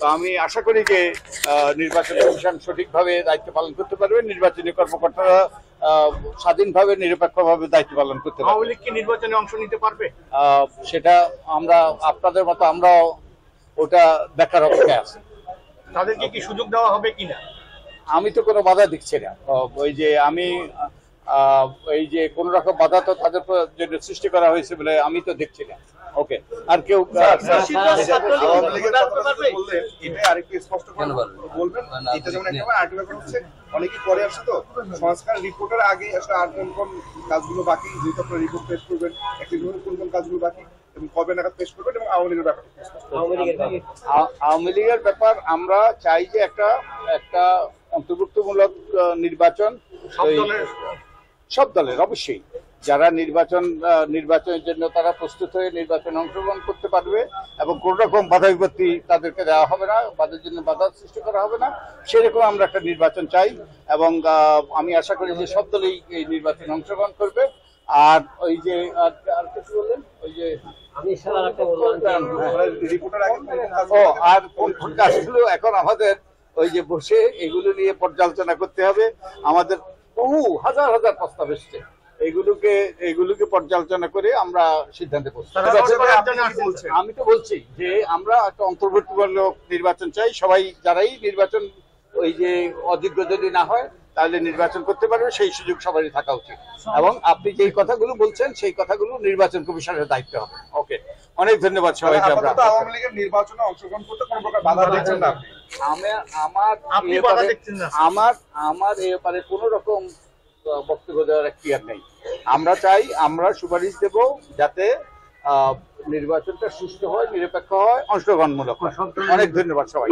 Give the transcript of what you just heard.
তো আমি আশা করি যে নির্বাচন কমিশন সঠিকভাবে দায়িত্ব পালন করতে পারবে, নির্বাচনী কর্মকর্তারা স্বাধীনভাবে নিরপেক্ষভাবে দায়িত্ব পালন করতে পারবে। আওয়ামী লীগ কি নির্বাচনে অংশ নিতে পারবে? সেটা আমরা আপনাদের মতো আমরাও ওটা দেখার অপেক্ষায় আছি। তাদেরকে কি সুযোগ দেওয়া হবে কিনা? আমি তো কোনো বাধা দিচ্ছি না। ওই যে আমি এই যে কোন রকম বাধা তো তাদের জন্য সৃষ্টি করা হয়েছে বলে আমি তো দেখছি না। ওকে, আর কেউ অনেকে পরে আসছে তো সংস্কার রিপোর্টের আগে আসলে আর কোন কোন কাজগুলো বাকি, যেহেতু আপনারা রিপোর্ট পেশ করবেন, একটি কোন কোন কাজগুলো বাকি এবং কবে নাগাদ পেশ করবেন, এবং আওয়ামী লীগের ব্যাপার আওয়ামী লীগের ব্যাপার আমরা চাই যে একটা অন্তর্ভুক্তমূলক নির্বাচন সব দলের অবশ্যই যারা নির্বাচনের জন্য তারা প্রস্তুত হয়ে নির্বাচনে অংশগ্রহণ করতে পারবে এবং কোন রকম বাধা বিপত্তি তাদেরকে দেওয়া হবে না, তাদের জন্য বাধা সৃষ্টি করা হবে না, সেরকম আমরা একটা নির্বাচন চাই। এবং আমি আশা করি যে সব দলই এই নির্বাচনে অংশগ্রহণ করবে। আর ওই যে আর কিছু বললেন, ওই যে আর কোন কাজগুলো এখন আমাদের ওই যে বসে এগুলো নিয়ে পর্যালোচনা করতে হবে। আমাদের বহু হাজার হাজার প্রস্তাব এসছে, এগুলোকে পর্যালোচনা করে আমরা সিদ্ধান্তে পৌঁছাবো। আমি তো বলছি যে আমরা একটা অন্তর্ভুক্তিমূলক নির্বাচন চাই। সবাই যারাই নির্বাচন ওই যে অযোগ্য যদি না হয় তাহলে নির্বাচন করতে পারবে, সেই সুযোগ সবারই থাকা উচিত। এবং আপনি যেই কথাগুলো বলছেন সেই কথাগুলো নির্বাচন কমিশনের দায়িত্ব হবে। ওকে, অনেক ধন্যবাদ সবাইকে। আমরা আওয়ামী লীগের নির্বাচনে অংশগ্রহণ করতে কোনো প্রকার বাধা দেখছেন না? আমার এই ব্যাপারে কোনো রকম বক্তব্য দেওয়ার এখতিয়ার নেই। আমরা চাই, আমরা সুপারিশ দেব যাতে নির্বাচনটা সুষ্ঠু হয়, নিরপেক্ষ হয়, অংশগ্রহণমূলক হয়। অনেক ধন্যবাদ সবাই।